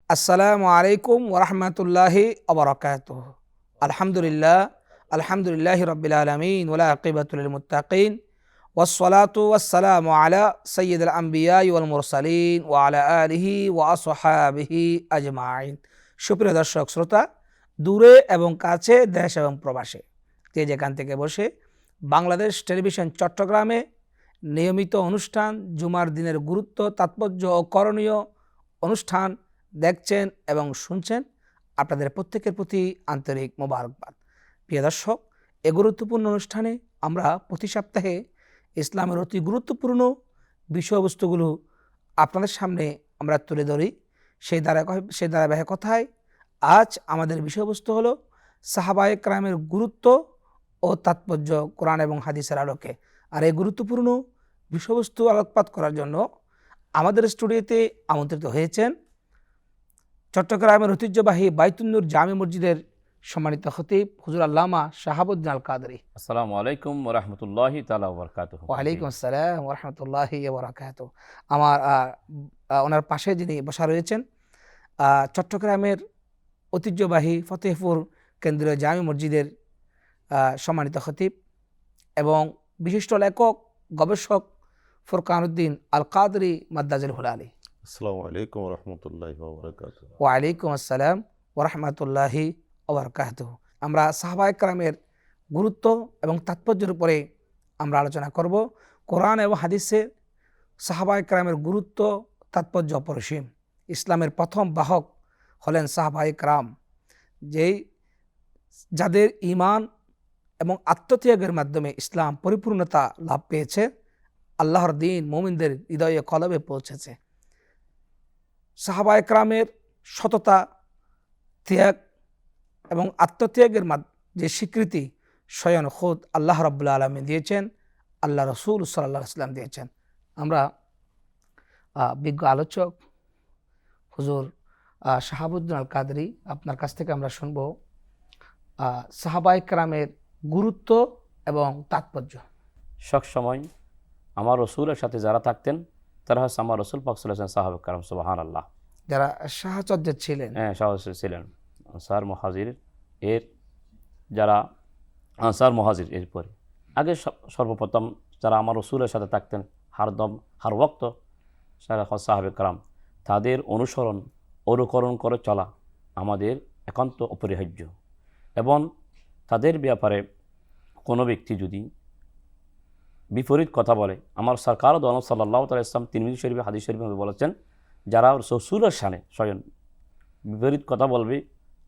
আসসালামু আলাইকুম ওরহমতুল্লাহি ওবরাকাতুহ। আলহামদুলিল্লাহ রাব্বিল আলামিন ওয়ালা আকিবাতুল লিল মুত্তাকিন ওয়াসসালাতু ওয়াসসালামু আলা সাইয়্যিদিল আমবিয়া ওয়াল মুরসালিন ওয়া আলা আলিহি ওয়া আসহাবিহি আজমাইন। সুপ্রিয় দর্শক শ্রোতা, দূরে এবং কাছে, দেশ এবং প্রবাসে, যে যেখান থেকে বসে বাংলাদেশ টেলিভিশন চট্টগ্রামে নিয়মিত অনুষ্ঠান জুমার দিনের গুরুত্ব, তাৎপর্য ও করণীয় অনুষ্ঠান দেখছেন এবং শুনছেন, আপনাদের প্রত্যেকের প্রতি আন্তরিক মোবারকবাদ। প্রিয় দর্শক, এ গুরুত্বপূর্ণ অনুষ্ঠানে আমরা প্রতি সপ্তাহে ইসলামের অতি গুরুত্বপূর্ণ বিষয়বস্তুগুলো আপনাদের সামনে আমরা তুলে ধরি। সেই ধারাবাহিকতায় আজ আমাদের বিষয়বস্তু হলো সাহাবায়ে কেরামের গুরুত্ব ও তাৎপর্য কোরআন এবং হাদিসের আলোকে। আর এই গুরুত্বপূর্ণ বিষয়বস্তু আলোকপাত করার জন্য আমাদের স্টুডিওতে আমন্ত্রিত হয়েছেন চট্টগ্রামের ঐতিহ্যবাহী বাইতুন নূর জামে মসজিদের সম্মানিত খতিব হুজুর আল্লামা শাহাবুদ্দিন আল কাদরি। আসসালামু আলাইকুম ওয়া রাহমাতুল্লাহি তাআলা ওয়া বারাকাতুহু। ওয়া আলাইকুম আসসালাম ওয়া রাহমাতুল্লাহি ওয়া বারাকাতুহু। আমার ওনার পাশে যিনি বসা রয়েছেন চট্টগ্রামের ঐতিহ্যবাহী ফতেহপুর কেন্দ্রীয় জামে মসজিদের সম্মানিত খতিব এবং বিশিষ্ট লেখক গবেষক ফুরকানুদ্দিন আল কাদরি মাদ্দাজুল হুলালি। আসসালামু আলাইকুম ওয়া রাহমাতুল্লাহি ওয়া বারাকাতুহু। ওয়া আলাইকুম আসসালাম ওয়া রাহমাতুল্লাহি ওয়া বারাকাতুহু। আমরা সাহাবায়ে কেরামের গুরুত্ব এবং তাৎপর্যের উপরে আমরা আলোচনা করব। কোরআন এবং হাদিসের সাহাবায়ে কেরামের গুরুত্ব তাৎপর্য অপরিসীম। ইসলামের প্রথম বাহক হলেন সাহাবায়ে কেরাম, যাদের ঈমান এবং আত্মত্যাগের মাধ্যমে ইসলাম পরিপূর্ণতা লাভ পেয়েছে, আল্লাহর দ্বীন মুমিনদের হৃদয়ে কলবে পৌঁছেছে। সাহাবায়ে কেরামের সততা, ত্যাগ এবং আত্মত্যাগের যে স্বীকৃতি স্বয়ং খুদ আল্লাহ রাব্বুল আলামিন দিয়েছেন, আল্লাহ রসুল সাল্লাল্লাহু আলাইহি ওয়াসাল্লাম দিয়েছেন। আমরা বিজ্ঞ আলোচক হুজুর শাহাবুদ্দিন আল কাদরি, আপনার কাছ থেকে আমরা শুনব সাহাবায়ে কেরামের গুরুত্ব এবং তাৎপর্য। সবসময় আমার রসুলের সাথে যারা থাকতেন তারা হচ্ছে আমার রসুল পাক সাল্লাল্লাহু আলাইহি ওয়াসাল্লাম সাহাবা কেরাম, সুবহানাল্লাহ, যারা সাহচর্য ছিলেন, সাহসী ছিলেন। আনসার মুহাজির এর যারা আনসার মুহাজির এরপরে আগে সর্বপ্রথম যারা আমার রসুলের সাথে থাকতেন হারদম হার ওয়াক্ত সাহাবে কেরাম, তাদের অনুকরণ করে চলা আমাদের একান্ত অপরিহার্য। এবং তাদের ব্যাপারে কোনো ব্যক্তি যদি বিপরীত কথা বলে, আমার সরকার দোয়ান সাল্লাল্লাহু আলাইহি ওয়াসাল্লাম তিরমিজি শরীফে হাদিস শরীফে বলেছেন, যারা রসুলের শানে স্বয়ং বিপরীত কথা বলবে,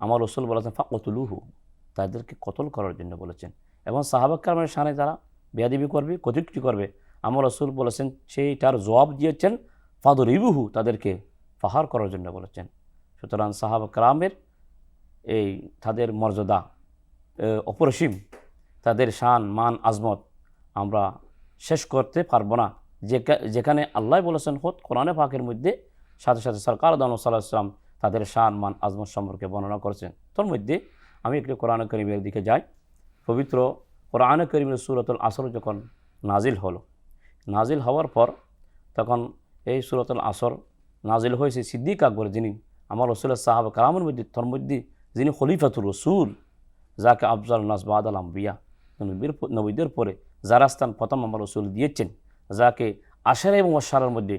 আমার রসুল বলেছেন ফাকতুলুহু, তাদেরকে কতল করার জন্য বলেছেন। এবং সাহাবা কেরামের শানে যারা বেয়াদবি করবে, কটূক্তি করবে, আমার রসুল বলেছেন সেইটার জবাব দিয়েছেন ফাদরিবুহু, তাদেরকে ফাহার করার জন্য বলেছেন। সুতরাং সাহাবা কেরামের এই তাদের মর্যাদা অপরিসীম, তাদের শান মান আজমত আমরা শেষ করতে পারবো না। যেখানে আল্লাহ বলেছেন খোদ কোরআনে পাকের মধ্যে, সাথে সাথে সরকার সাল্লাল্লাহু আলাইহি ওয়াসাল্লাম তাদের শান মান আজমত সম্পর্কে বর্ণনা করেছেন। তোর মধ্যে আমি একটু কোরআন কারীমের দিকে যাই। পবিত্র কোরআন কারীমের সূরাতুল আসর যখন নাজিল হলো, নাজিল হওয়ার পর তখন এই সূরাতুল আসর নাজিল হয়েছে সিদ্দিক আকবর, যিনি আমার রসুলের সাহাবা কেরামের মধ্যে তোর মধ্যে যিনি খলিফাতুর রসুল, যাকে আফজাল নাস বাদাল আম্বিয়া, নবীদের পরে যারা স্থান প্রথম আমার রসুল দিয়েছেন, যাকে আশারা এবং আশারার মধ্যে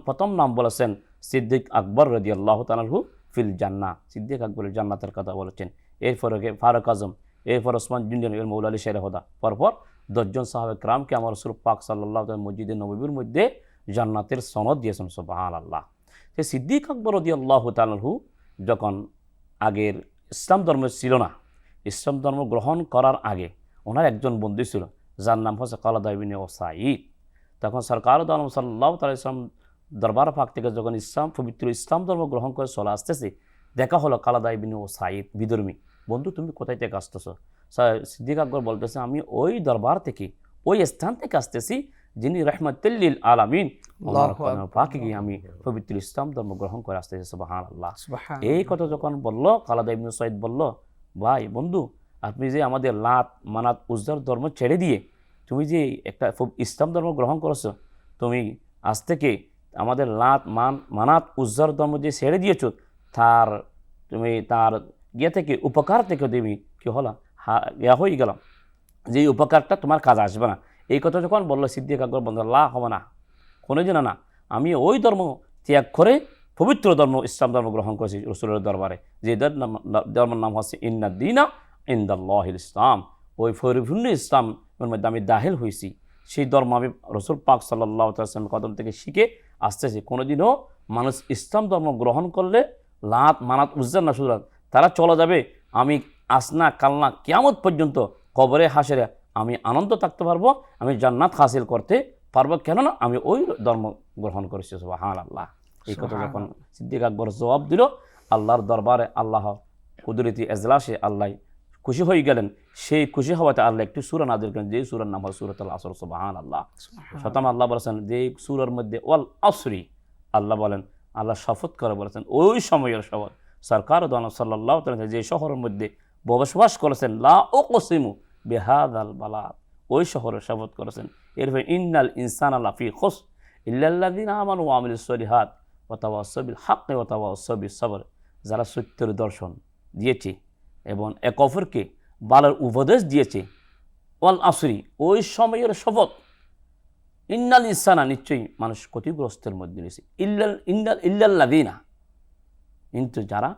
প্রথম নাম বলেছেন সিদ্দিক আকবর রাদিয়াল্লাহু তাআলা আনহু ফিল জান্নাহ, সিদ্দিক আকবরের জান্নাতের কথা বলেছেন। এরপরে ফারুক আজম, এরপর ওসমান জুনিয়র, এর মৌলা আলী শের হুদা, পরপর 10 জন সাহাবা কেরামকে আমার রসুল পাক সাল্লাল্লাহু আলাইহি ওয়াসাল্লাম মসজিদে নববীর মধ্যে জান্নাতের সনদ দিয়েছেন, সুবহানাল্লাহ। সে সিদ্দিক আকবর রাদিয়াল্লাহু তাআলা আনহু যখন আগের ইসলাম ধর্ম ছিল না, ইসলাম ধর্ম গ্রহণ করার আগে ওনার একজন বন্ধু ছিল যার নাম হচ্ছে কালাদা ইবনে ওসাইদ। তখন সরকার দোয়ান সাল্লাল্লাহু আলাইহি ওয়াসাল্লাম দরবার পাক থেকে যখন পবিত্র ইসলাম ধর্ম গ্রহণ করে চলে আসতেছে, দেখা হলো কালাদা ইবনে ওসাইদ বিধর্মী। বন্ধু, তুমি কোথায় থেকে আসতেছ? সিদ্দিক আকবর বলতেছে, আমি ওই দরবার থেকে, ওই স্থান থেকে আসতেছি যিনি রাহমাতুল লিল আলামিন, পাকে গিয়ে আমি পবিত্র ইসলাম ধর্ম গ্রহণ করে আসতেছি, সুবহানাল্লাহ। এই কথা যখন বলল, কালাদা ইবনে ওসাইদ বলল, ভাই বন্ধু, আপনি যে আমাদের লাত মানাত উজ্জার ধর্ম ছেড়ে দিয়ে তুমি যে একটা ইসলাম ধর্ম গ্রহণ করেছো, তুমি আজ থেকে আমাদের লাত মানাত উজ্জার ধর্ম যে ছেড়ে দিয়েছো, তার তুমি তার থেকে উপকার থেকে তুমি কি হলো হয়ে গেলাম, যে উপকারটা তোমার কাজে আসবে না। এই কথা যখন বললো সিদ্দিক আকবর বন্ধু হবে না, কোনো দিন না, আমি ওই ধর্ম ত্যাগ করে পবিত্র ধর্ম ইসলাম ধর্ম গ্রহণ করেছি রসুলের দরবারে, যে ধর্মের নাম হচ্ছে ইন্নাদ্দিনা ইনদাল্লাহিল ইসলাম। ওই পরিপূর্ণ ইসলামের মধ্যে আমি দাখিল হয়েছি। সেই ধর্ম আমি রসুল পাক সাল্লাল্লাহু আলাইহি ওয়াসাল্লামের কদম থেকে শিখে আসতেছি। কোনোদিনও মানুষ ইসলাম ধর্ম গ্রহণ করলে লাত মানাত উজ্জান না, সুতরাং তারা চলে যাবে। আমি আসনা কালনা কিয়ামত পর্যন্ত কবরে হাসেরে আমি আনন্দ থাকতে পারবো, আমি জান্নাত হাসিল করতে পারবো, কেননা আমি ওই ধর্ম গ্রহণ করেছি। সুবহানাল্লাহ। এই কথা যখন সিদ্দিক আকবর জবাব দিল, আল্লাহর দরবারে আল্লাহ কুদরতি এজলাসে আল্লাহ খুশি হয়ে গেলেন। সেই খুশি হওয়াতে আল্লাহ একটি সূরা নাযিল করেন, যে সূরার নাম হল সূরাতুল আসর। সুবহানাল্লাহ। শতম আল্লাহ বলেছেন যে সূরার মধ্যে ওয়াল আসরি, আল্লাহ বলেন, আল্লাহ শপথ করে বলেছেন ওই সময়ের শপথ। সরকার সাল্লাল্লাহু আলাইহি ওয়াসাল্লাম যে শহরের মধ্যে বসবাস করেছেন, লা উকসিমু বিহাযাল বালাদ, ওই শহরের শপথ করেছেন। এরপর ইন্নাল ইনসানা লাফি খুসর ইল্লাল্লাযিনা আমানু ওয়া আমিলুস সলিহাত ওয়া তাওয়াসাউ বিল হাক্কি ওয়া তাওয়াসাউ বিস সবর, যারা সত্যের দর্শন দিয়েছে এবং একে অপরকে ভালোর উপদেশ দিয়েছে। ওয়াল আসরি, ওই সময়ের শপথ। ইন্নাল ইনসানা, নিশ্চয়ই মানুষ ক্ষতিগ্রস্তের মধ্যে রয়েছে। ইল্লাল্লাযিনা, কিন্তু যারা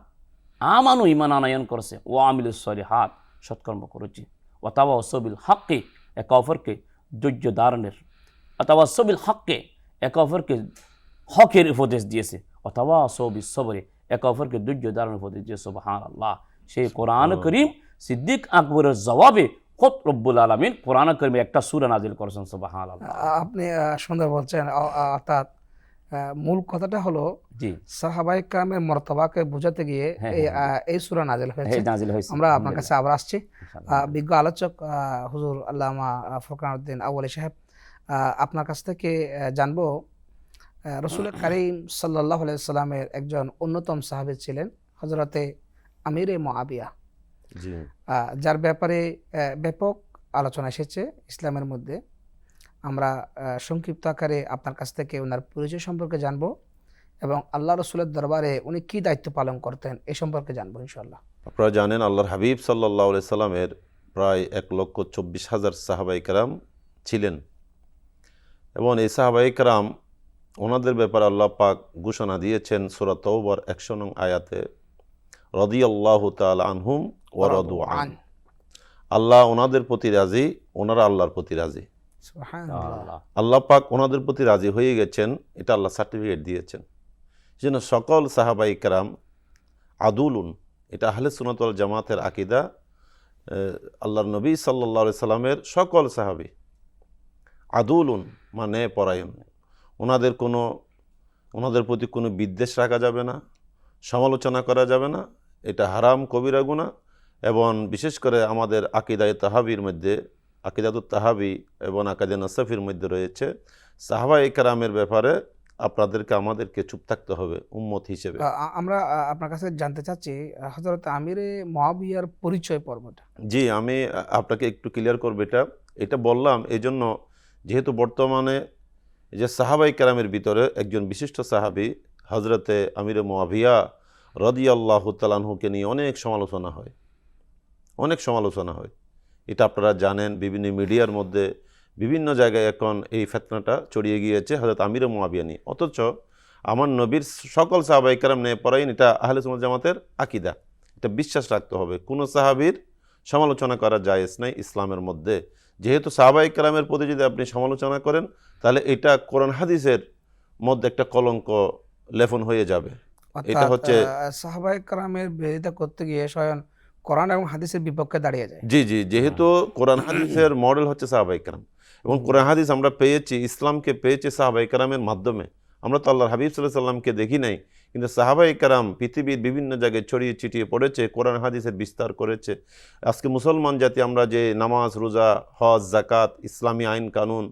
আমানু ঈমান আনয়ন করেছে, ওয়া আমিলুস সলিহাত, সৎকর্ম করেছে, ওয়া তাওয়াসাউ বিল হাক্কি, একে অপরকে ধৈর্য ধারণের, ওয়া তাওয়াসাউ বিল হাক্কি, একে অপরকে হকের উপদেশ দিয়েছে, ওয়া তাওয়াসাউ বিস সবরি, একে অপরকে ধৈর্য ধারণের উপদেশ দিয়েছে। সুবহানাল্লাহ। সেই কোরআন করিম সিদ্দিক আকবরের জবাবে খোদ রব্বুল আলামিন কোরআন করিমে একটা সূরা নাজিল করেছেন। সুবহানাল্লাহ। আপনি সুন্দর বলছেন। অর্থাৎ মূল কথাটা হলো জি, সাহাবায়ে কেরামের মর্তবাকে বোঝাতে গিয়ে এই সূরা নাজিল হয়েছে। আমরা আপনার কাছে আবার আসছি। বিজ্ঞ আলোচক হুজুর আল্লামা ফোরকান উদ্দিন আউয়ালি সাহেব, আপনার কাছ থেকে জানবো, রসুল কারীম সাল্লাল্লাহু আলাইহি সাল্লামের একজন অন্যতম সাহাবী ছিলেন হযরতে আমিরে মুআবিয়া, যার ব্যাপারে ব্যাপক আলোচনা এসেছে ইসলামের মধ্যে। আমরা সংক্ষিপ্ত আকারে আপনার কাছ থেকে ওনার পরিচয় সম্পর্কে জানবো এবং আল্লাহ রসুলের দরবারে উনি কি দায়িত্ব পালন করতেন এই সম্পর্কে জানবো ইনশাআল্লাহ। আপনারা জানেন আল্লাহর হাবিব সাল্লাল্লাহু আলাইহি সাল্লামের প্রায় 1,24,000 সাহাবায়ে কেরাম ছিলেন এবং এই সাহাবায়ে কেরাম ওনাদের ব্যাপারে আল্লাহ পাক ঘোষণা দিয়েছেন সূরা তাওবার 100 নং আয়াতে, রাদিয়াল্লাহু তাআলা আনহুম ওয়া রাদু আন। আল্লাহ ওনাদের প্রতি রাজি, ওনারা আল্লাহর প্রতি রাজি। সুবহানাল্লাহ। আল্লাহ পাক ওনাদের প্রতি রাজি হয়ে গেছেন, এটা আল্লাহ সার্টিফিকেট দিয়েছেন। যেন সকল সাহাবায়ে কেরাম আদুলুন, এটা আহলে সুন্নাত ওয়াল জামাতের আকীদা। আল্লাহর নবী সাল্লাল্লাহু আলাইহি সাল্লামের সকল সাহাবী আদুলুন, মানে পরায়ণ। ওনাদের প্রতি কোনো বিদ্বেষ রাখা যাবে না, সমালোচনা করা যাবে না, এটা হারাম কবিরা গুনাহ। এবং বিশেষ করে আমাদের আকিদায়ে তাহাবির মধ্যে, আকিদাতুত তাহাবি এবং আকিদা নাসাফির মধ্যে রয়েছে সাহাবায়ে কেরামের ব্যাপারে আপনাদেরকে আমাদেরকে চুপ থাকতে হবে উম্মত হিসেবে। আমরা আপনার কাছে জানতে চাচ্ছি হযরত আমিরে মুআবিয়ার পরিচয় পর্বটা। জি, আমি আপনাকে একটু ক্লিয়ার করব। এটা বললাম এই জন্য, যেহেতু বর্তমানে যে সাহাবায়ে কেরামের ভিতরে একজন বিশিষ্ট সাহাবী হযরতে আমিরে মুআবিয়া রাদিয়াল্লাহু তাআলা আনহুকে নিয়ে অনেক সমালোচনা হয়। এটা আপনারা জানেন, বিভিন্ন মিডিয়ার মধ্যে বিভিন্ন জায়গায় এখন এই ফিতনাটা ছড়িয়ে গিয়েছে হযরত আমিরে মুআবিয়া নিয়ে। অথচ আমার নবীর সকল সাহাবায়ে কেরাম নিয়ে পরায়ণ, এটা আহলে সুন্নাত জামাতের আকীদা। এটা বিশ্বাস রাখতে হবে, কোনো সাহাবীর সমালোচনা করা জায়েজ নাই ইসলামের মধ্যে। যেহেতু সাহাবায়ে কেরামের প্রতি যদি আপনি সমালোচনা করেন, তাহলে এটা কোরআন হাদিসের মধ্যে একটা কলঙ্ক লেপন হয়ে যাবে। এটা হচ্ছে সাহাবায়ে কেরামের বিরোধিতা করতে গিয়ে স্বয়ং কোরআন এবং হাদিসের বিপক্ষে দাঁড়িয়ে যায়। জি, যেহেতু কোরআন হাদিসের মডেল হচ্ছে সাহাবায়ে কেরাম এবং কোরআন হাদিস আমরা পেয়েছি, ইসলামকে পেয়েছি সাহাবায়ে কেরামের মাধ্যমে। আমরা তো আল্লাহর হাবিব সাল্লাল্লাহু আলাইহি সাল্লামকে দেখি নাই, কিন্তু সাহাবায়ে কেরাম পৃথিবীর বিভিন্ন জায়গায় ছড়িয়ে ছিটিয়ে পড়েছে, কোরআন হাদিসের বিস্তার করেছে। আজকে মুসলমান জাতি আমরা যে নামাজ, রোজা, হজ, যাকাত, ইসলামী আইন কানুন,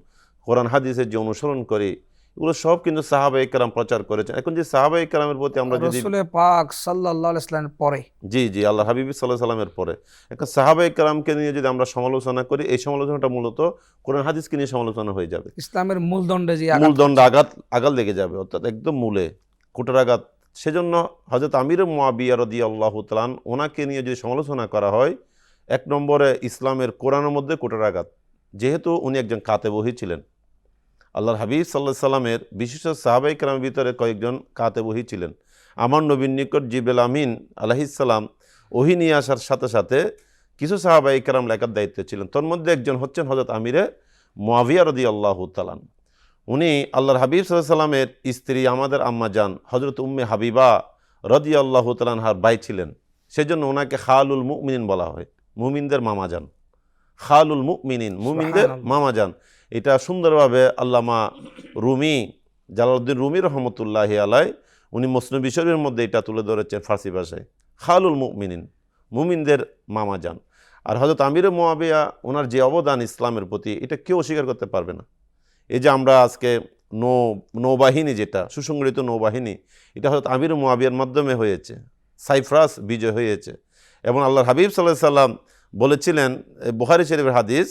কোরআন হাদিসের যে অনুসরণ করি, এগুলো সব কিন্তু সাহাবায়ে কেরাম প্রচার করেছেন। এখন যে সাহাবায়ে কেরামের প্রতি আমরা যদি রাসূল পাক সাল্লাল্লাহু আলাইহি ওয়াসাল্লামের পরে, জি আল্লাহর হাবিব সাল্লাল্লাহু আলাইহি সাল্লামের পরে এখন সাহাবায়ে কেরামকে নিয়ে যদি আমরা সমালোচনা করি, এই সমালোচনাটা মূলত কোরআন হাদিসকে নিয়ে সমালোচনা হয়ে যাবে। ইসলামের মূলদণ্ডে যে মূলদণ্ড আঘাত লেগে যাবে, অর্থাৎ একদম মূলে কোটার আঘাত সেজন্য হযরত আমির মুয়াবিয়া রাদিয়াল্লাহু তাআলা ওনাকে নিয়ে যদি সমালোচনা করা হয়, এক নম্বরে ইসলামের কোরআনের মধ্যে কুঠারাঘাত, যেহেতু উনি একজন কাতেব ওহী ছিলেন। আল্লাহর হাবিব সাল্লাল্লাহু আলাইহি সাল্লামের বিশিষ্ট সাহাবায়ে কেরামের ভিতরে কয়েকজন কাতেব ওহী ছিলেন। আমার নবীর নিকট জিবরিল আমিন আলাইহিস সালাম ওহী নিয়ে আসার সাথে সাথে কিছু সাহাবায়ে কেরাম লেখার দায়িত্বে ছিলেন। তোর মধ্যে একজন হচ্ছেন হযরত আমিরে মুয়াবিয়া রাদিয়াল্লাহু তাআলা। উনি আল্লাহর হাবিব সাল্লাল্লাহু আলাইহি সাল্লামের স্ত্রী, আমাদের আম্মা জান হযরত উম্মে হাবিবা রাদিয়াল্লাহু তাআলা আনহার ভাই ছিলেন। সেজন্য ওনাকে খালুল মুমিনিন বলা হয়, মুমিনদের মামা জান। খালুল মুমিনিন, মুমিনদের মামা জান। এটা সুন্দরভাবে আল্লামা রুমি, জালালউদ্দিন রুমি রহমতুল্লাহি আলাইহি, উনি মুসনবী শরীফের মধ্যে এটা তুলে ধরেছেন ফার্সি ভাষায়, খালুল মুমিনিন, মুমিনদের মামা জান। আর হযরত আমিরে মুয়াবিয়া ওনার যে অবদান ইসলামের প্রতি, এটা কেউ অস্বীকার করতে পারবে না। এই যে আমরা আজকে নৌবাহিনী, যেটা সুসংগঠিত নৌবাহিনী, এটা হযরত আমির মুয়াবিয়ার মাধ্যমে হয়েছে। সাইপ্রাস বিজয় হয়েছে। এবং আল্লাহর হাবিব সাল্লাল্লাহু আলাইহি সাল্লাম বলেছিলেন, বুখারী শরীফের হাদিস,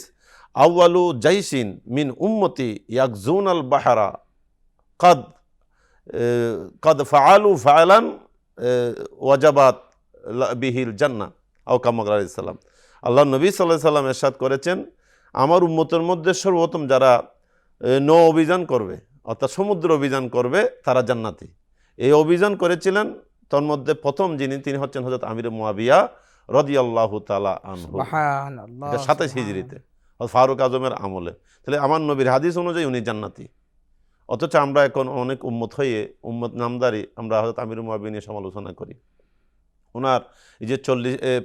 আউয়ালু জাইশিন মিন উম্মতি ইয়াকজুন আল বাহরা কদ ফাআলু ফাআলান ওয়াজাবাত বিহিল জান্নাহ আও কামা ক্বালা আলাইহিস সালাম। আল্লাহর নবী সাল্লাল্লাহু আলাইহি সাল্লাম ইরশাদ করেছেন, আমার উম্মতের মধ্যে সর্বপ্রথম যারা নৌ অভিযান করবে, অর্থাৎ সমুদ্র অভিযান করবে, তারা জান্নাতি। এই অভিযান করেছিলেন, তন্মধ্যে প্রথম যিনি, তিনি হচ্ছেন হযরত আমির মুয়াবিয়া রাদিয়াল্লাহু তাআলা আনহু। সুবহানাল্লাহ। এটা 27 হিজরিতে ফারুক আজমের আমলে। তাহলে আমার নবীর হাদিস অনুযায়ী উনি জান্নাতি। অথচ আমরা এখন অনেক উম্মত হয়ে, উম্মত নামদারি, আমরা হযরত আমির মুয়াবিয়া নিয়ে সমালোচনা করি। ওনার এই যে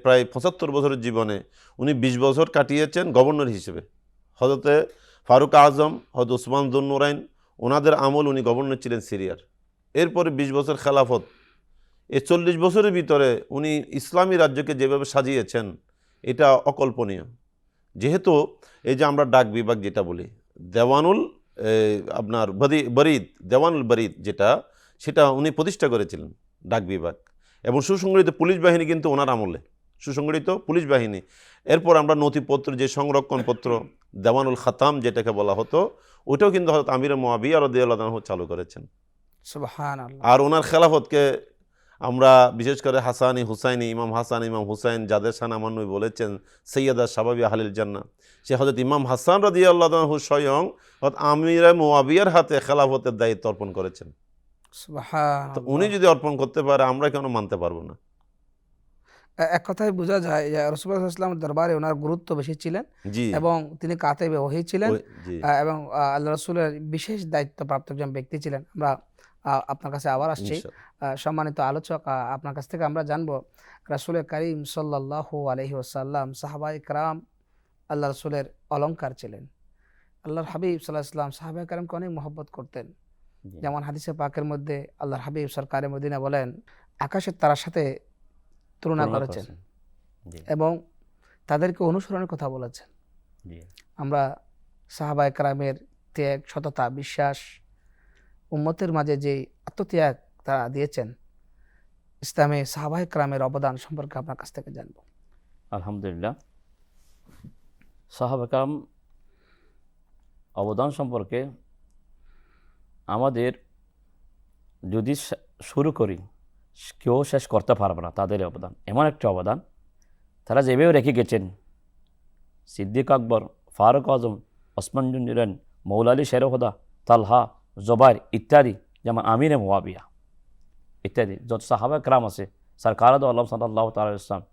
প্রায় 75 বছরের জীবনে উনি 20 বছর কাটিয়েছেন গভর্নর হিসেবে। হযরতে ফারুক আজম, হযরত উসমান যুন্নুরাইন, ওনাদের আমল উনি গভর্নর ছিলেন সিরিয়ার। এরপরে 20 বছর খেলাফত। এই 40 বছরের ভিতরে উনি ইসলামী রাজ্যকে যেভাবে সাজিয়েছেন, এটা অকল্পনীয়। যেহেতু এই যে আমরা ডাক বিভাগ যেটা বলি, দেওয়ানুল আপনার বরিদ, দেওয়ানুল বরিদ যেটা, সেটা উনি প্রতিষ্ঠা করেছিলেন, ডাক বিভাগ। এবং সুসংগঠিত পুলিশ বাহিনী কিন্তু ওনার আমলে, সুসংগঠিত পুলিশ বাহিনী। এরপর আমরা নথিপত্র, যে সংরক্ষণপত্র, দেওয়ানুল খাতাম যেটাকে বলা হতো, ওটাও কিন্তু হযরত আমির মুয়াবিয়া রাদিয়াল্লাহু আনহু চালু করেছেন। সুবহানাল্লাহ। আর ওনার খেলাফতকে আমরা বিশেষ করে হাসানি হুসাইনি, ইমাম হাসান, ইমাম হুসাইন, যাদের শান আমার নবী বলেছেন সৈয়দা শাবাবি আহলিল জান্নাহ, সে হযরত ইমাম হাসান রাদিয়াল্লাহু আনহু স্বয়ং হযরত আমির মুয়াবিয়ার হাতে খেলাফতের দায়িত্ব অর্পণ করেছেন। সুবহানাল্লাহ। তো উনি যদি অর্পণ করতে পারে, আমরা কেন মানতে পারবো না? এক কথায় বোঝা যায় যে রাসূলুল্লাহ সাল্লাল্লাহু আলাইহি ওয়াসাল্লামের দরবারে ওনার গুরুত্ব বেশি ছিলেন, জি এবং তিনি কাতেবে ওহী ছিলেন, জি এবং আল্লাহ রাসূলের বিশেষ দায়িত্বপ্রাপ্ত একজন ব্যক্তি ছিলেন। আমরা আপনার কাছে আবার আসছি। সম্মানিত আলোচক, আপনার কাছ থেকে আমরা জানবো, রাসূল করিম সাল্লাল্লাহু আলাইহি ওয়াসাল্লাম সাহাবায়ে কেরাম আল্লাহ রাসূলের অলংকার ছিলেন। আল্লাহর হাবিব সাল্লাল্লাহু আলাইহি ওয়াসাল্লাম সাহাবায়ে কেরামকে অনেক মহব্বত করতেন। যেমন হাদিসে পাকের মধ্যে আল্লাহর হাবিব সরকারে মদিনা বলেন, আকাশের তারার সাথে তুলনা করেছেন এবং তাদেরকে অনুসরণের কথা বলেছেন। আমরা সাহাবায়ে কেরামের ত্যাগ, সততা, বিশ্বাস, উম্মতের মাঝে যে আত্মত্যাগ তারা দিয়েছেন, ইসলামে সাহাবায়ে কেরামের অবদান সম্পর্কে আপনার কাছ থেকে জানব। আলহামদুলিল্লাহ, সাহাবায়ে কেরাম অবদান সম্পর্কে আমাদের যদি শুরু করি, কেউ শেষ করতে পারবে না তাদের অবদান। এমন একটা অবদান তারা যেভাবে রেখে গেছেন, সিদ্দিক আকবর, ফারুক আজম, ওসমান যুন্নুরাইন, মৌলা আলী শেরহুদা, তালহা, জুবাইর ইত্যাদি, যেমন আমির মুয়াবিয়া ইত্যাদি যত সাহাবায়ে কেরাম আছে, সরকার দো আলম সাল্লাল্লাহু তাআলা আলাইহি ওয়াসাল্লাম,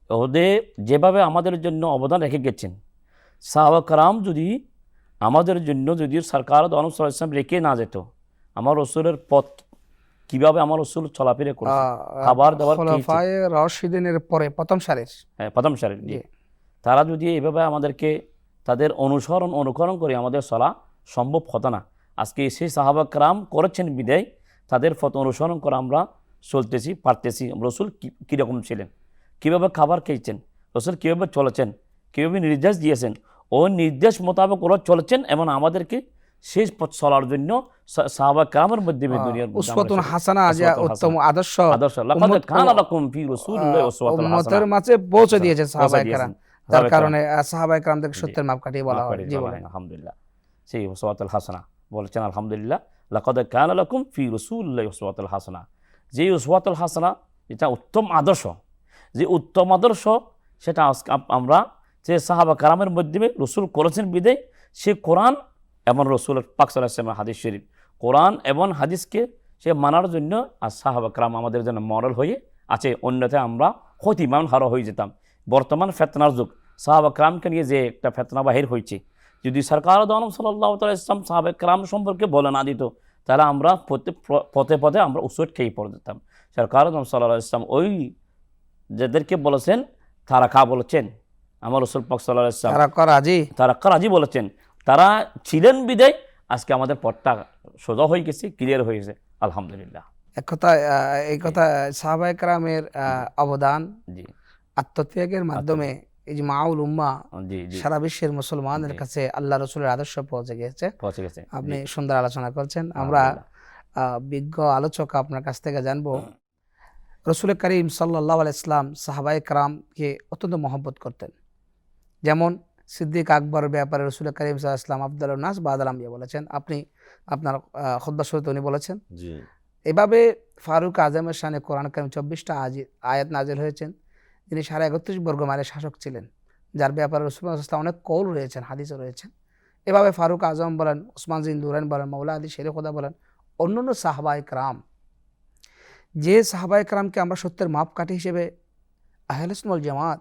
ওদের যেভাবে আমাদের জন্য অবদান রেখে গেছেন, সাহাবায়ে কেরাম যদি আমাদের জন্য যদি সরকার দো আলম সাল্লাল্লাহু আলাইহি ওয়াসাল্লাম রেখে না যেত, আমার রাসূলের পথ কিভাবে আমার রাসূল চলাফেরা করেছে, খাবার দাবার খোলাফায়ে রাশিদিনের পরে প্রথম সারির, প্রথম সারির, তারা যদি এভাবে আমাদেরকে তাদের অনুকরণ করে আমাদের চলা সম্ভব হতো না। আজকে সেই সাহাবায়ে কেরাম করেছেন বিদায় তাদের পথ অনুসরণ করে আমরা চলতেছি, পারতেছি। রাসূল কীরকম ছিলেন, কীভাবে খাবার খেয়েছেন, রাসূল কীভাবে চলেছেন, কীভাবে নির্দেশ দিয়েছেন, ও নির্দেশ মোতাবেক ওরা চলেছেন, এবং আমাদেরকে শেষ পথ চলার জন্য সাহাবায়ে কেরামের মধ্যে উসওয়াতুন হাসানা, যে উত্তম আদর্শ লাকাদ কানা লাকুম ফি রাসূলিল্লাহি উসওয়াতুন হাসানা উম্মতের মাঝে পৌঁছে দিয়েছেন সাহাবায়ে কেরাম। তার কারণে সাহাবায়ে কেরামদেরকে সত্যের মাপকাঠি বলা হয়। জি বলেন। আলহামদুলিল্লাহ, সেই উসওয়াতুল হাসানা বলেছেন, আলহামদুলিল্লাহ, লাকাদ কানা লাকুম ফি রাসূলিল্লাহি উসওয়াতুন হাসানা, যে উসওয়াতুল হাসানা, এটা উত্তম আদর্শ, যে উত্তম আদর্শ সেটা আজকে আমরা যে সাহাবা কারামের মাধ্যমে রসুল করেছেন বিদায় সে কোরআন এবং রসুল পাক সাল্লাল্লাহু আলাইহি ওয়াসাল্লামের হাদিস শরীফ, কোরআন এবং হাদিসকে সে মানার জন্য আর সাহাবা কারাম আমাদের জন্য মডেল হয়ে আছে। অন্যথায় আমরা ক্ষতিমান হারা হয়ে যেতাম। বর্তমান ফেতনার যুগ, সাহাবা কারামকে নিয়ে যে একটা ফেতনা বাহির হয়েছে, যদি সরকার আলম সাল্লাল্লাহু তাআলা ইসলাম সাহাবা কারাম সম্পর্কে বলে না দিত, তাহলে আমরা পথে পথে আমরা উসুট খেয়ে পড়ে যেতাম। সরকার আলম সাল্লাল্লাহু ইসলাম ওই যাদেরকে বলেছেন তারা কা বলেছেন, আমার রসুল পাক সাল্লাল্লাহু আলাইহি ওয়াসাল্লাম তারা কারাজি বলেছেন, তারা ছিলেন বিদায় আজকে আমাদের পথটা সোজা হয়ে গেছে, ক্লিয়ার হয়ে গেছে, আলহামদুলিল্লাহ। এক কথা এই কথা সাহাবায়ে কেরামের অবদান, জি আত্মত্যাগের মাধ্যমে ইজমাউল উম্মাহ জি জি সারা বিশ্বের মুসলমানদের কাছে আল্লাহ রসুলের আদর্শ পৌঁছে গেছে। আপনি সুন্দর আলোচনা করছেন। আমরা বিজ্ঞ আলোচক আপনার কাছ থেকে জানবো, রসুল করিম সাল্লাল্লাহু আলাইহি ওয়াসাল্লাম সাহাবায়ে কেরামকে অত্যন্ত মহব্বত করতেন। যেমন সিদ্দিক আকবরের ব্যাপারে রসুল করিম সাল্লাল্লাহু আলাইহি ওয়াসাল্লাম আফদালুন নাস বাদাল আম্বিয়া বলেছেন, আপনি আপনার খুতবা শুরুতে উনি বলেছেন। এভাবে ফারুক আজমের শানে কোরআন কারীম 24টা আয়াত নাজিল হয়েছেন। তিনি 31.5 বর্গ মাইলের শাসক ছিলেন, যার ব্যাপারে রাসূলুল্লাহ সাল্লাল্লাহু আলাইহি ওয়াসাল্লাম অনেক কওল রয়েছেন, হাদিসও রয়েছেন। এভাবে ফারুক আজম বলেন, ওসমান জিন দুরাইন বলেন, মাওলা আলী শেরে খোদা বলেন, অন্যান্য সাহাবায়ে কেরাম, যে সাহাবায়ে কেরামকে আমরা সত্যের মাপকাঠি হিসেবে আহলে সুন্নাহ ওয়াল জামাত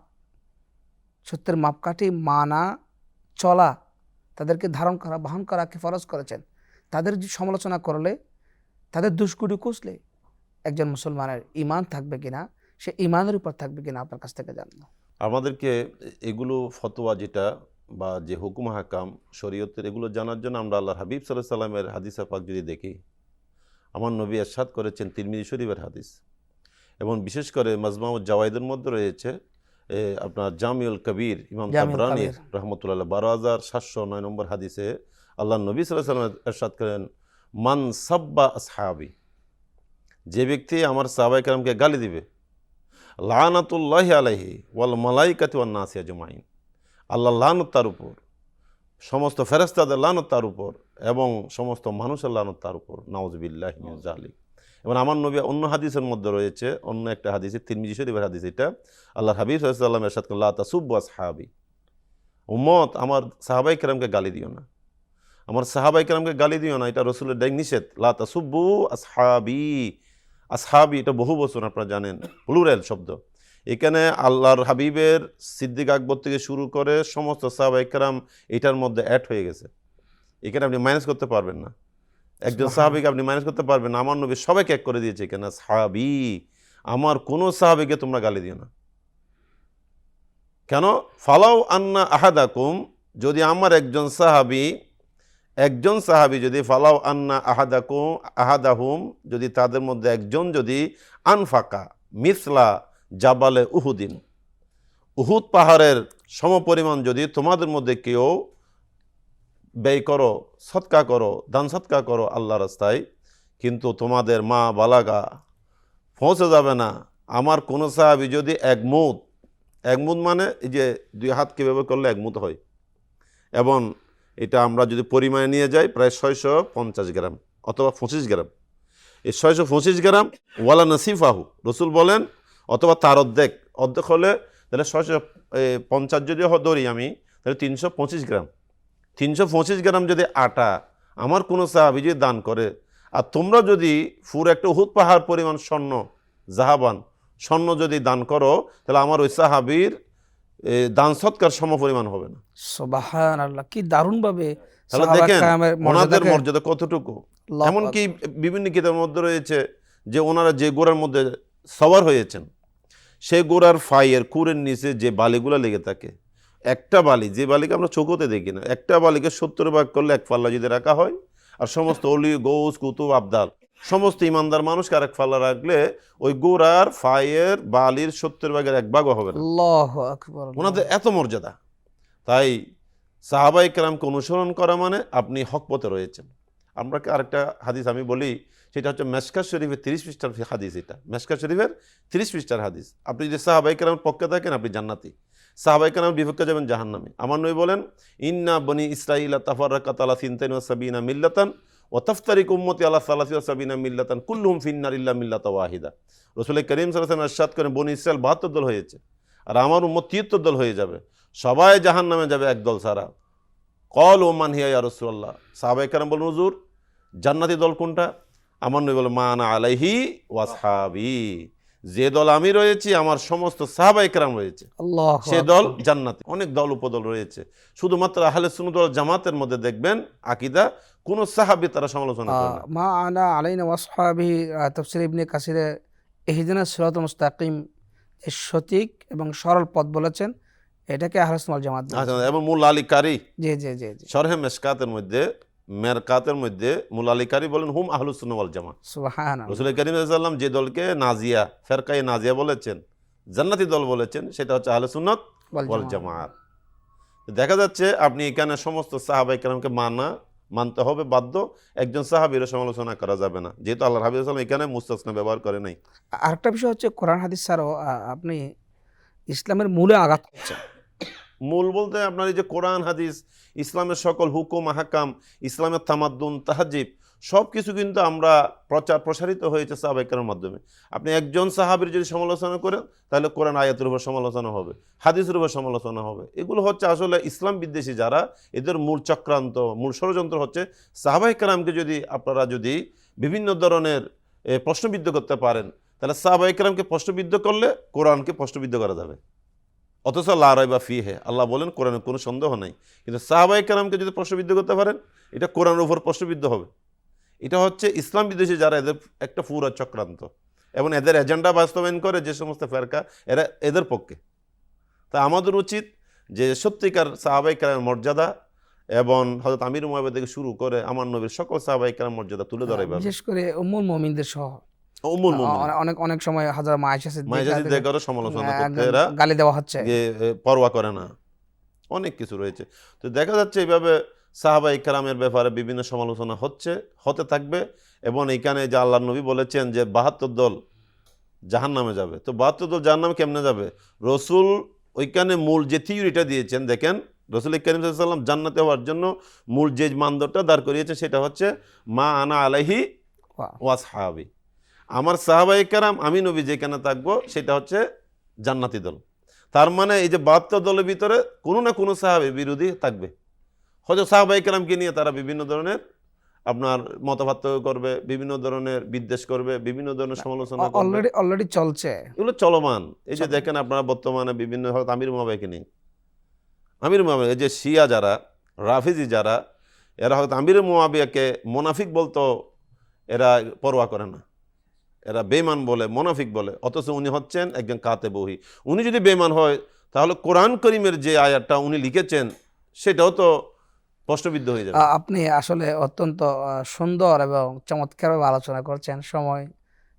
সত্যের মাপকাঠি মানা চলা, তাদেরকে ধারণ করা বহন করাকে ফরজ করেছেন, তাদের সমালোচনা করলে, তাদের দুষ্কুটি কুচলে একজন মুসলমানের ঈমান থাকবে কিনা, সে ঈমানের উপর থাকবে কিনা, আপনার কাছ থেকে জানবো। আমাদেরকে এগুলো ফতোয়া যেটা বা যে হুকুম হাকাম শরীয়তের এগুলো জানার জন্য আমরা আল্লাহর হাবিব সাল্লাল্লাহু আলাইহি সাল্লামের হাদিসে পাক যদি দেখি, আমার নবী ইরশাদ করেছেন তিরমিজি শরীফের হাদিস, এবং বিশেষ করে মাজমাউজ জাওয়াইদের মধ্যে রয়েছে আপনার জামিউল কবির ইমাম তাবরানী রহমতুল্লাহ 12709 নম্বর হাদিসে আল্লাহ নবী সাল্লাল্লাহু আলাইহি সাল্লাম ইরশাদ করেন, মান সাব্বা আসহাবি, যে ব্যক্তি আমার সাহাবায়ে কেরামকে গালি দিবে, লানাতুল্লাহি আলাইহি ওয়াল মালাইকাতি ওয়ান নাসি আজমাইন, আল্লাহ লানত তার উপর, সমস্ত ফেরেশতাদের লানত তার উপর, এবং সমস্ত মানুষের লানত তার উপর, নাউযুবিল্লাহি মিন যালিক। এবং আমার নবী অন্য হাদিসের মধ্যে রয়েছে, অন্য একটা হাদিসে তিরমিজি শরীফের হাদিস, এটা আল্লাহর হাবিব সাল্লাল্লাহু আলাইহি ওয়াসাল্লাম ইরশাদ করেন, লা তাসুব্বু আসহাবি, উম্মত আমার সাহাবায়ে কেরামকে গালি দিও না, আমার সাহাবায়ে কেরামকে গালি দিও না, এটা রাসূলের ডাইরেক্ট নিষেধ। লা তাসুব্বু আসহাবি, আসহাবি এটা বহু বচন, আপনারা জানেন, প্লুরাল শব্দ। এখানে আল্লাহর হাবিবের সিদ্দিক আকবর থেকে শুরু করে সমস্ত সাহাবায়ে কেরাম এটার মধ্যে অ্যাড হয়ে গেছে। এখানে আপনি মাইনাস করতে পারবেন না, একজন সাহাবীকে আপনি মাইনাস করতে পারবেন না। আমার নবী সবাইকে এক করে দিয়েছে এখানে, সাহাবী, আমার কোনো সাহাবীকে তোমরা গালি দিও না। কেন? ফালাউ আন্না আহাদাকুম, যদি আমার একজন সাহাবী যদি ফালাউ আন্না আহাদাহুম, যদি তাদের মধ্যে একজন যদি আনফাকা মিসলা জাবালে উহুদিন, উহুদ পাহাড়ের সমপরিমাণ যদি তোমাদের মধ্যে কেউ ব্যয় করো, সৎকা করো, দান সৎকা করো আল্লাহ রাস্তায়, কিন্তু তোমাদের মা বালাগা পৌঁছে যাবে না, আমার কোনো সাহাবী যদি একমুদ মানে এই যে 2 হাতকে ব্যবহার করলে একমুদ হয়, এবং এটা আমরা যদি পরিমাণে নিয়ে যাই প্রায় 650 গ্রাম অথবা 25 গ্রাম, এই 625 গ্রাম ওয়ালা নাসিফাহু, রসুল বলেন, অথবা তার অর্ধেক হলে তাহলে 650 যদি ধরি আমি, তাহলে 325 গ্রাম। 325 গ্রাম যদি আটা আমার কোনো সাহাবী যদি দান করে, আর তোমরা যদি পুরো একটা উহুদ পাহাড় পরিমাণ জাহাবান স্বর্ণ যদি দান করো, তাহলে আমার ওই সাহাবীর দান সৎকার সম পরিমাণ হবে না। সুবহানাল্লাহ, কি দারুণ ভাবে তাহলে দেখেন ওনাদের মর্যাদা কতটুকু। এমনকি বিভিন্ন কিতাবের মধ্যে রয়েছে যে ওনারা যে গোড়ার মধ্যে সওয়ার হয়েছেন, সেই গোড়ার ফাইয়ের কুরের নিচে যে বালিগুলো লেগে থাকে, একটা বালি, যে বালিকে আমরা চোখতে দেখি না, একটা বালিকে 70 ভাগ করলে এক পাল্লা যদি রাখা হয়, আর সমস্ত অলি গৌস কুতুব আবদাল সমস্ত ইমানদার মানুষকে আর এক পাল্লা রাখলে ওই গোড়ার ফাইয়ের বালির 70 ভাগের 1 ভাগও হবে না। আল্লাহু আকবার। ওনাদের এত মর্যাদা। তাই সাহাবায়ে কেরামকে অনুসরণ করা মানে আপনি হক পথে রয়েছেন। আমরা আরেকটা হাদিস আমি বলি, সেটা হচ্ছে মেশকাত শরীফের 30 পৃষ্ঠার হাদিস। এটা মেশকাত শরীফের 30 পৃষ্ঠার হাদিস। আপনি যদি সাহাবায়ে কেরামের পক্ষে থাকেন আপনি জান্নাতি, সাহাবায়ে কেরামের বিপক্ষে যাবেন জাহান্নামী। আমার নবী বলেন, ইন্না বনি ইসরাঈলা তাফাররাকাত আলা 72 মিল্লাতান ওয়াতাফতারিক উম্মতি আলা সালাসি ওয়া সাবিনা মিল্লাতান কুল্লুহুম ফিন্নার ইল্লা মিল্লাতা ওয়াহিদা। রাসূল করিম সাল্লাল্লাহু আলাইহি ওয়াসাল্লাম ইরশাদ করেন, বনী ইসরাঈল ৭২ দল হয়েছে, আর আমার উম্মত ৭৩ দল হয়ে যাবে, সবাই জাহান্নামে যাবে এক দল ছাড়া। ক্বালু মান হিয়া ইয়া রাসূলুল্লাহ, সাহাবায়ে কেরাম বলেন, হুজুর জান্নাতি দল কোনটা? আমার নবী বলে, মা আনা আলাইহি ওয়া আসহাবি, যে দল আমি রয়েছি আমার সমস্ত সাহাবায়ে কেরাম রয়েছে, আল্লাহু সে আকবার। দল জান্নাতি। অনেক দল উপদল রয়েছে, শুধুমাত্র আহলে সুন্নাত ওয়াল জামাতের মধ্যে দেখবেন আকীদা কোন সাহাবী তারা সমালোচনা করে না। মা আনা আলাইনা ওয়াসহাবিহি, তাফসীর ইবনে কাসিরে ইহদিনাস সিরাতাল মুস্তাকিম এর সঠিক এবং সরল পথ বলেছেন, এটাকে আহলে সুন্নাত ওয়াল জামাত বলেছেন। আচ্ছা, এবং মুল্লা আলী কারি জি জি জি জি, শরহে মেশকাতের মধ্যে, মেরকাতের মধ্যে মুল্লা আলী কারি বলেন, হুম আহলুস সুন্নাহ ওয়াল জামাত। সুবহানাল্লাহ। রাসূল করিম সাল্লাল্লাহু আলাইহি ওয়াসাল্লাম যে দলকে নাজিয়া, ফেরকায়ে নাজিয়া বলেছেন, জান্নাতি দল বলেছেন, সেটা হচ্ছে আহলে সুন্নাত ওয়াল জামাত। দেখা যাচ্ছে আপনি এখানে সমস্ত সাহাবায়ে কেরামকে মানতে হবে বাধ্য, একজন সাহাবীর সমালোচনা করা যাবে না, যেহেতু আল্লাহর হাবিব সাল্লাল্লাহু আলাইহি ওয়াসাল্লাম এখানে মুস্তাসনা ব্যবহার করে নাই। আরেকটা বিষয় হচ্ছে কোরআন হাদিস ছাড়াও আপনি ইসলামের মূলে আঘাত করছেন। মূল বলতে আপনার এই যে কোরআন হাদিস, ইসলামের সকল হুকুম আহকাম, ইসলামের তামাদ্দুন তাহজিব সব কিছু কিন্তু আমরা প্রসারিত হয়েছে সাহাবায়ে কেরামের মাধ্যমে। আপনি একজন সাহাবীর যদি সমালোচনা করেন, তাহলে কোরআন আয়াতের উপর সমালোচনা হবে, হাদিসের উপর সমালোচনা হবে। এগুলো হচ্ছে আসলে ইসলাম বিদ্বেষী যারা, এদের মূল চক্রান্ত, মূল ষড়যন্ত্র হচ্ছে সাহাবায়ে কেরামকে যদি আপনারা যদি বিভিন্ন ধরনের প্রশ্নবিদ্ধ করতে পারেন, তাহলে সাহাবায়ে কেরামকে প্রশ্নবিদ্ধ করলে কোরআনকে প্রশ্নবিদ্ধ করা যাবে। অথচ লা রাইবা ফিহি, আল্লাহ বলেন কোরআনে কোনো সন্দেহ নাই, কিন্তু সাহাবায়ে কেরামকে যদি প্রশ্নবিদ্ধ করতে পারেন, এটা কোরআনের উপর প্রশ্নবিদ্ধ হবে। এটা হচ্ছে ইসলাম বিদ্বেষী যারা, এদের একটা পুরো চক্রান্ত, এবং এদের এজেন্ডা বাস্তবায়ন করে যে সমস্ত ফেরকা, এরা এদের পক্ষে। তা আমাদের উচিত যে সত্যিকার সাহাবায়ে কেরামের মর্যাদা এবং হযরত আমির মুআবিয়া থেকে শুরু করে আমার নবীর সকল সাহাবায়ে কেরামের মর্যাদা তুলে ধরে, বিশেষ করে উম্মুল মুমিনদের সহ উম্মুল মুমিনিন অনেক অনেক সময় হযরত মায়েশা সিদ্দিকারও সমালোচনা করতে এরা গালি দেওয়া হচ্ছে, পরোয়া করে না, অনেক কিছু রয়েছে। তো দেখা যাচ্ছে এইভাবে সাহাবায়ে কেরামের ব্যাপারে বিভিন্ন সমালোচনা হতে থাকবে, এবং এইখানে যে আল্লাহর নবী বলেছেন যে ৭২ দল জাহান্নামে যাবে। তো ৭২ দল জাহান্নামে কেমনে যাবে? রসুল ওইখানে মূল যে থিওরিটা দিয়েছেন, দেখেন রাসূল করিম সাল্লাল্লাহু আলাইহি ওয়াসাল্লাম জান্নাতে হওয়ার জন্য মূল যে মানদণ্ডটা দাঁড় করিয়েছে, সেটা হচ্ছে মা আনা আলাইহি ওয়া আসহাবি, আমার সাহাবায়ে কেরাম, আমি নবী যেখানে থাকবো সেটা হচ্ছে জান্নাতি দল। তার মানে এই যে ৭২ দলের ভিতরে কোনো না কোনো সাহাবী বিরোধী থাকবে, হয়তো সাহাবায়ে কেরামকে নিয়ে তারা বিভিন্ন ধরনের আপনার মতপার্থক্য করবে, বিভিন্ন ধরনের বিদ্বেষ করবে, বিভিন্ন ধরনের সমালোচনা করবে, অলরেডি চলছে, এগুলো চলমান। এই যে দেখেন আপনারা বর্তমানে বিভিন্ন হয়তো আমির মুআবিয়াকে নিয়ে, আমির মুআবিয়া, এই যে শিয়া যারা, রাফিজি যারা, এরা হয়তো আমির মুআবিয়াকে মুনাফিক বলতো, এরা পরোয়া করে না, এরা বেঈমান বলে, মুনাফিক বলে, অথচ উনি হচ্ছেন একজন কাতেব ওহী। উনি যদি বেঈমান হয়, তাহলে কোরআন করিমের যে আয়াতটা উনি লিখেছেন সেটাও তো প্রশ্নবিদ্ধ হয়ে যাবে। আপনি আসলে অত্যন্ত সুন্দর এবং চমৎকারভাবে আলোচনা করছেন। সময়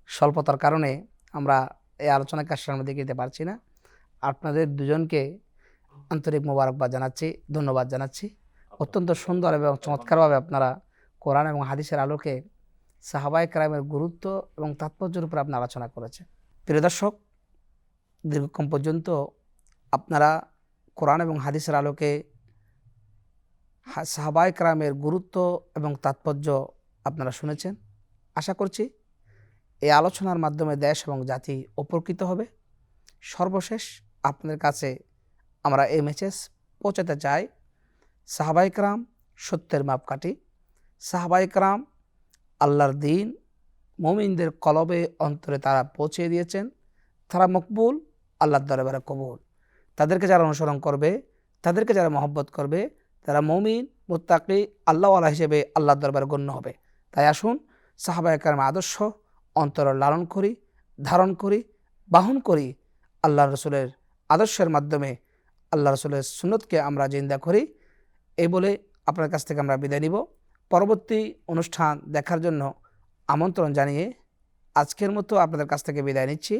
স্বল্পতার কারণে আমরা এই আলোচনাকে সামনের দিকে যেতে পারছি না। আপনাদের দুজনকে আন্তরিক মোবারকবাদ জানাচ্ছি, ধন্যবাদ জানাচ্ছি। অত্যন্ত সুন্দর এবং চমৎকারভাবে আপনারা কোরআন এবং হাদিসের আলোকে সাহাবায়ে কেরামের গুরুত্ব এবং তাৎপর্যের উপর আপনি আলোচনা করেছেন। প্রিয় দর্শক, দীর্ঘক্ষণ পর্যন্ত আপনারা কোরআন এবং হাদিসের আলোকে সাহাবায়ে কেরামের গুরুত্ব এবং তাৎপর্য আপনারা শুনেছেন। আশা করছি এই আলোচনার মাধ্যমে দেশ এবং জাতি উপকৃত হবে। সর্বশেষ আপনাদের কাছে আমরা এই মেসেজ পৌঁছাতে চাই, সাহাবায়ে কেরাম সত্যের মাপকাঠি, সাহাবায়ে কেরাম আল্লাহর দ্বীন মুমিনদের কলবে অন্তরে তারা পৌঁছে দিয়েছেন। তারা মকবুল, আল্লাহর দরবারে কবুল। তাদেরকে যারা অনুসরণ করবে, তাদেরকে যারা মহব্বত করবে, তারা মুমিন, মুত্তাকি, আল্লাহওয়ালা হিসেবে আল্লাহর দরবারে গণ্য হবে। তাই আসুন সাহাবায়ে কেরামের আদর্শ অন্তরে লালন করি, ধারণ করি, বাহন করি। আল্লাহ রসুলের আদর্শের মাধ্যমে আল্লাহ রসুলের সুন্নতকে আমরা জিন্দা করি। এই বলে আপনার কাছ থেকে আমরা বিদায় নিব। পরবর্তী অনুষ্ঠান দেখার জন্য আমন্ত্রণ জানিয়ে আজকের মতো আপনাদের কাছ থেকে বিদায় নিচ্ছি।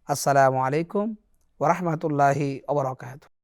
আসসালামু আলাইকুম ওয়া রাহমাতুল্লাহি ওয়া বারাকাতুহু।